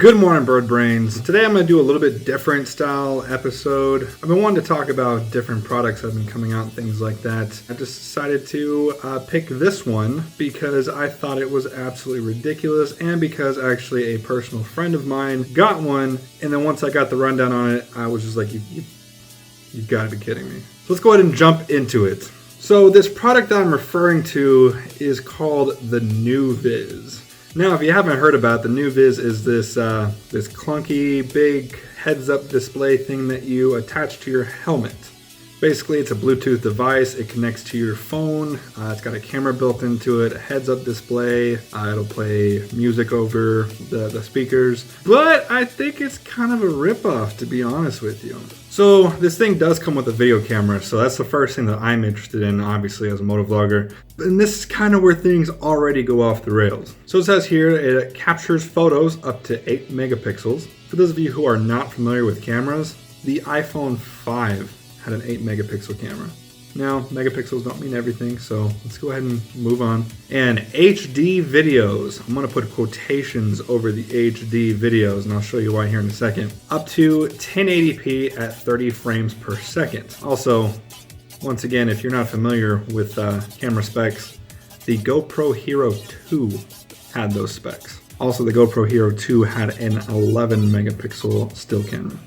Good morning, bird brains. Today I'm going to do a little bit different style episode. I've been wanting to talk about different products that have been coming out and things like that. I just decided to pick this one because I thought it was absolutely ridiculous and because actually a personal friend of mine got one, and then once I got the rundown on it, I was just like, you've got to be kidding me. So let's go ahead and jump into it. So this product that I'm referring to is called the Nuviz. Now, if you haven't heard about it, the Nuviz is this clunky, big heads-up display thing that you attach to your helmet. Basically, it's a Bluetooth device. It connects to your phone. It's got a camera built into it, a heads-up display. It'll play music over the speakers. But I think it's kind of a ripoff, to be honest with you. So this thing does come with a video camera, so that's the first thing that I'm interested in, obviously, as a motovlogger. And this is kind of where things already go off the rails. So it says here it captures photos up to 8 megapixels. For those of you who are not familiar with cameras, the iPhone 5 had an 8 megapixel camera. Now, megapixels don't mean everything, so let's go ahead and move on. And HD videos. I'm going to put quotations over the HD videos, and I'll show you why here in a second. Up to 1080p at 30 frames per second. Also, once again, if you're not familiar with camera specs, the GoPro Hero 2 had those specs. Also, the GoPro Hero 2 had an 11 megapixel still camera.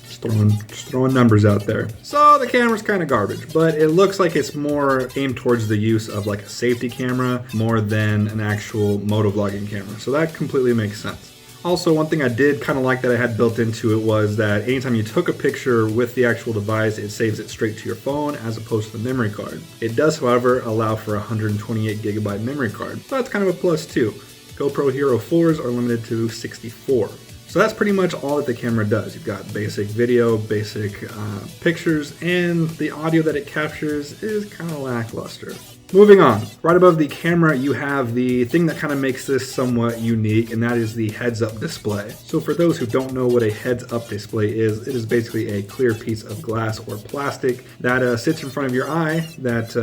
Just throwing numbers out there. So the camera's kind of garbage, but it looks like it's more aimed towards the use of like a safety camera more than an actual motovlogging camera. So that completely makes sense. Also, one thing I did kind of like that I had built into it was that anytime you took a picture with the actual device, it saves it straight to your phone as opposed to the memory card. It does, however, allow for a 128 gigabyte memory card. So that's kind of a plus too. GoPro Hero 4s are limited to 64. So that's pretty much all that the camera does. You've got basic video, basic pictures, and the audio that it captures is kind of lackluster. Moving on, right above the camera you have the thing that kind of makes this somewhat unique, and that is the heads-up display. So for those who don't know what a heads-up display is, it is basically a clear piece of glass or plastic that sits in front of your eye that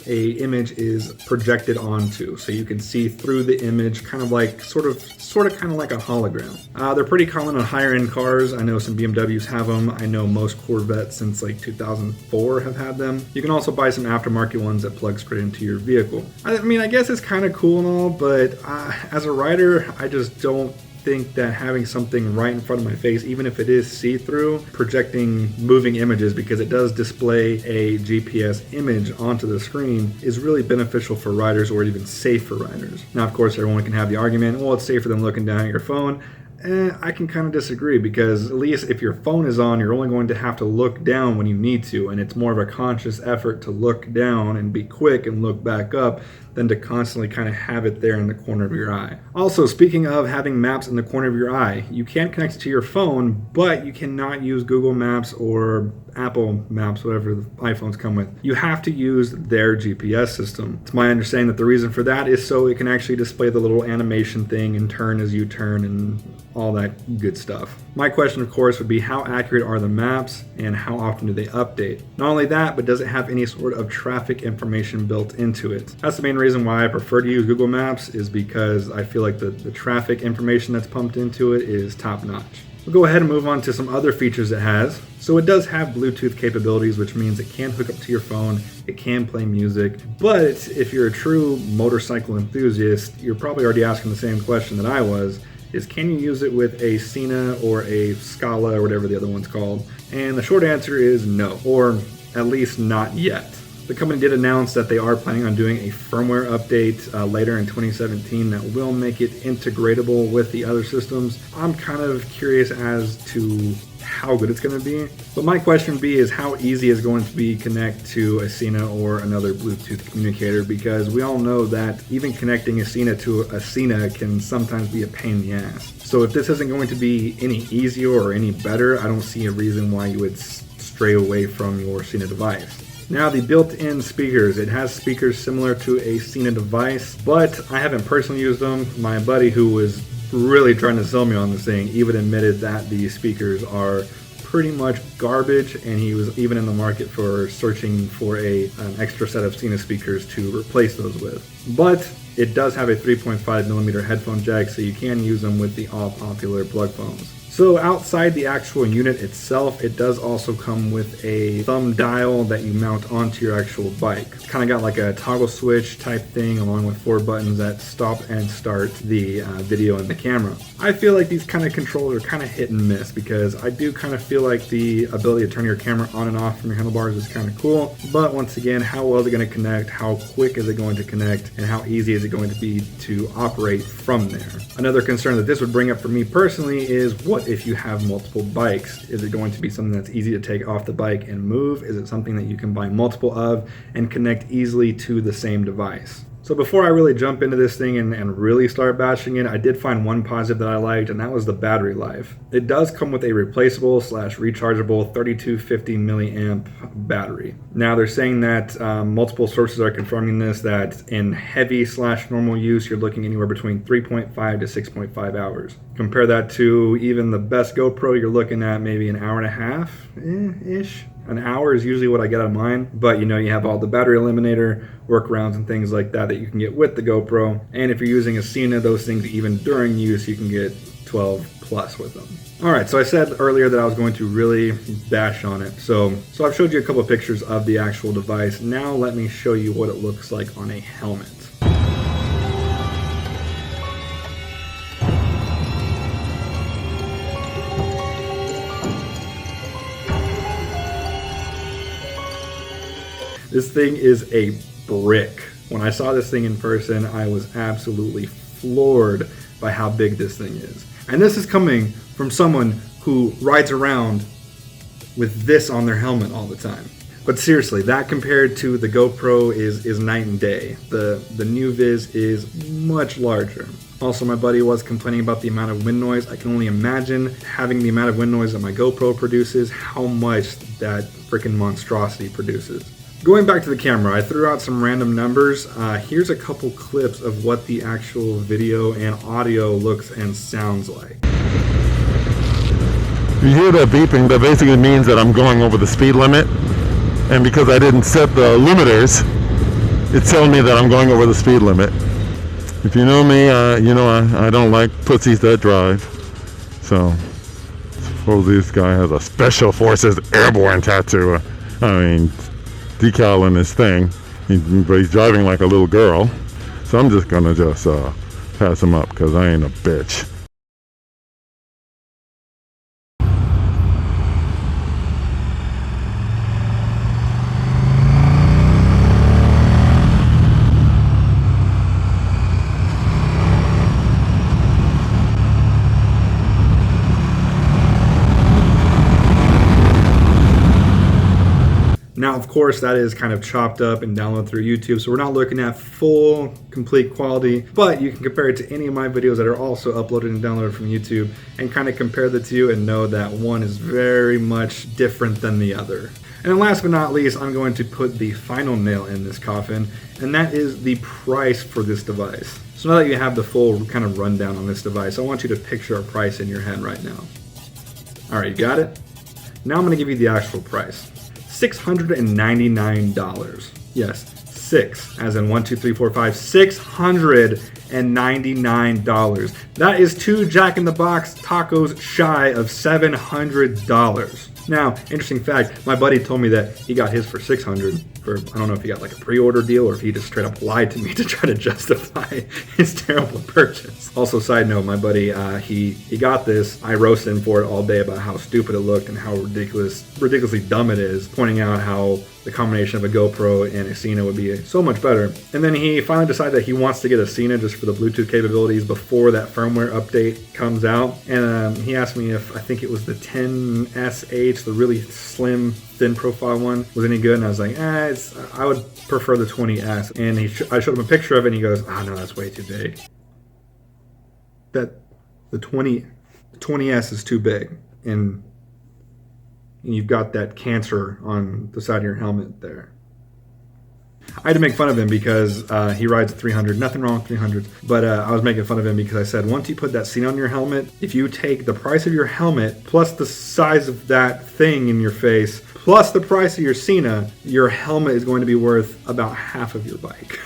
a image is projected onto. So you can see through the image, kind of like sort of kind of like a hologram. They're pretty common on higher end cars. I know some BMWs have them. I know most Corvettes since like 2004 have had them. You can also buy some aftermarket ones that plug straight into your vehicle. I mean, I guess it's kind of cool and all, but as a rider, I just don't think that having something right in front of my face, even if it is see-through, projecting moving images, because it does display a GPS image onto the screen, is really beneficial for riders or even safe for riders. Now, of course, everyone can have the argument, well, it's safer than looking down at your phone. I can kind of disagree, because at least if your phone is on, you're only going to have to look down when you need to, and it's more of a conscious effort to look down and be quick and look back up than to constantly kind of have it there in the corner of your eye. Also, speaking of having maps in the corner of your eye, you can connect it to your phone, but you cannot use Google Maps or Apple Maps, whatever the iPhones come with. You have to use their GPS system. It's my understanding that the reason for that is so it can actually display the little animation thing and turn as you turn and all that good stuff. My question, of course, would be how accurate are the maps and how often do they update? Not only that, but does it have any sort of traffic information built into it? That's the main reason why I prefer to use Google Maps, is because I feel like the traffic information that's pumped into it is top notch. We'll go ahead and move on to some other features it has. So it does have Bluetooth capabilities, which means it can hook up to your phone, it can play music, but if you're a true motorcycle enthusiast, you're probably already asking the same question that I was, is can you use it with a Sena or a Scala or whatever the other one's called? And the short answer is no, or at least not yet. The company did announce that they are planning on doing a firmware update later in 2017 that will make it integratable with the other systems. I'm kind of curious as to how good it's going to be. But my question would be is how easy is it going to be to connect to a Sena or another Bluetooth communicator, because we all know that even connecting a Sena to a Sena can sometimes be a pain in the ass. So if this isn't going to be any easier or any better, I don't see a reason why you would stray away from your Sena device. Now, the built-in speakers. It has speakers similar to a Sena device, but I haven't personally used them. My buddy, who was really trying to sell me on this thing, even admitted that the speakers are pretty much garbage, and he was even in the market for searching for an extra set of Cena speakers to replace those with. But it does have a 3.5mm headphone jack, so you can use them with the all-popular plug phones. So outside the actual unit itself, it does also come with a thumb dial that you mount onto your actual bike. It's kind of got like a toggle switch type thing along with 4 buttons that stop and start the video and the camera. I feel like these kind of controls are kind of hit and miss, because I do kind of feel like the ability to turn your camera on and off from your handlebars is kind of cool. But once again, how well is it going to connect? How quick is it going to connect? And how easy is it going to be to operate from there? Another concern that this would bring up for me personally is, what if you have multiple bikes? Is it going to be something that's easy to take off the bike and move? Is it something that you can buy multiple of and connect easily to the same device? So before I really jump into this thing and really start bashing it, I did find one positive that I liked, and that was the battery life. It does come with a replaceable / rechargeable 3250 milliamp battery. Now they're saying that multiple sources are confirming this, that in heavy / normal use, you're looking anywhere between 3.5 to 6.5 hours. Compare that to even the best GoPro, you're looking at maybe an hour and a half ish. An hour is usually what I get on mine, but you have all the battery eliminator workarounds and things like that you can get with the GoPro. And if you're using a Cena, those things even during use, you can get 12 plus with them. Alright, so I said earlier that I was going to really bash on it. So I've showed you a couple of pictures of the actual device. Now let me show you what it looks like on a helmet. This thing is a brick. When I saw this thing in person, I was absolutely floored by how big this thing is. And this is coming from someone who rides around with this on their helmet all the time. But seriously, that compared to the GoPro is night and day. The Nuviz is much larger. Also, my buddy was complaining about the amount of wind noise. I can only imagine having the amount of wind noise that my GoPro produces, how much that freaking monstrosity produces. Going back to the camera, I threw out some random numbers. Here's a couple clips of what the actual video and audio looks and sounds like. You hear that beeping, that basically means that I'm going over the speed limit. And because I didn't set the limiters, it's telling me that I'm going over the speed limit. If you know me, I don't like pussies that drive. So, suppose this guy has a Special Forces Airborne tattoo. Decal in his thing, but he's driving like a little girl. So I'm just gonna pass him up, because I ain't a bitch. Now, of course, that is kind of chopped up and downloaded through YouTube, so we're not looking at full, complete quality, but you can compare it to any of my videos that are also uploaded and downloaded from YouTube and kind of compare the two and know that one is very much different than the other. And then last but not least, I'm going to put the final nail in this coffin, and that is the price for this device. So now that you have the full kind of rundown on this device, I want you to picture a price in your head right now. All right, you got it? Now I'm going to give you the actual price. $699. Yes, 6, as in 1, 2, 3, 4, 5, $699. That is 2 Jack in the Box tacos shy of $700. Now, interesting fact, my buddy told me that he got his for $600 for, I don't know if he got like a pre-order deal or if he just straight up lied to me to try to justify his terrible purchase. Also, side note, my buddy, he got this. I roasted him for it all day about how stupid it looked and how ridiculously dumb it is, pointing out how the combination of a GoPro and a Cena would be so much better. And then he finally decided that he wants to get a Cena just for the Bluetooth capabilities before that firmware update comes out. And he asked me if I think it was the 10SH, the really slim, thin profile one, was any good. And I was like, I would prefer the 20S. And I showed him a picture of it and he goes, oh no, that's way too big. The 20S is too big. And you've got that cancer on the side of your helmet there. I had to make fun of him because he rides a 300. Nothing wrong with 300s, but I was making fun of him because I said, once you put that seat on your helmet, if you take the price of your helmet plus the size of that thing in your face plus the price of your Cena, your helmet is going to be worth about half of your bike.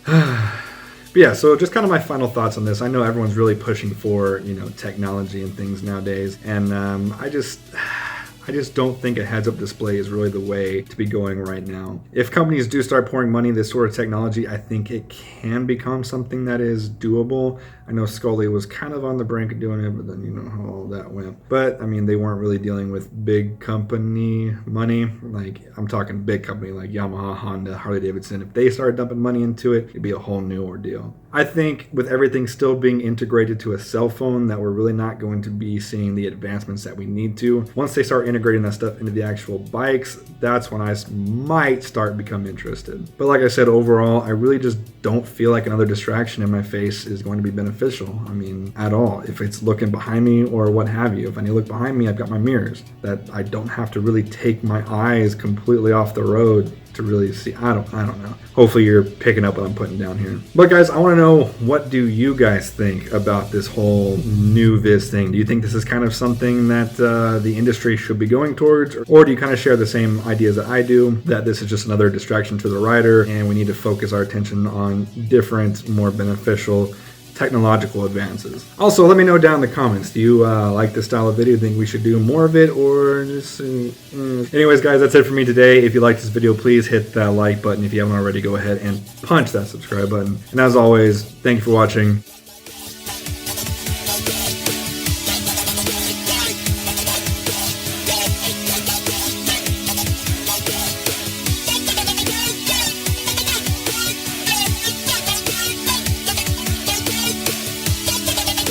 But yeah, so just kind of my final thoughts on this. I know everyone's really pushing for, technology and things nowadays, and I just don't think a heads-up display is really the way to be going right now. If companies do start pouring money into this sort of technology, I think it can become something that is doable. I know Scully was kind of on the brink of doing it, but then you know how all that went. But, I mean, they weren't really dealing with big company money. Like, I'm talking big company like Yamaha, Honda, Harley Davidson. If they started dumping money into it, it'd be a whole new ordeal. I think with everything still being integrated to a cell phone, that we're really not going to be seeing the advancements that we need to. Once they start integrating that stuff into the actual bikes, that's when I might start become interested. But like I said, overall, I really just don't feel like another distraction in my face is going to be beneficial. I mean, at all. If it's looking behind me or what have you. If I need to look behind me, I've got my mirrors that I don't have to really take my eyes completely off the road to really see. I don't know. Hopefully you're picking up what I'm putting down here. But guys, I want to know, what do you guys think about this whole Nuviz thing? Do you think this is kind of something that the industry should be going towards? Or do you kind of share the same ideas that I do, that this is just another distraction to the rider and we need to focus our attention on different, more beneficial technological advances? Also, let me know down in the comments, do you like this style of video? Think we should do more of it, or just anyways guys, that's it for me today. If you like this video, please hit that like button. If you haven't already, go ahead and punch that subscribe button, and as always, thank you for watching.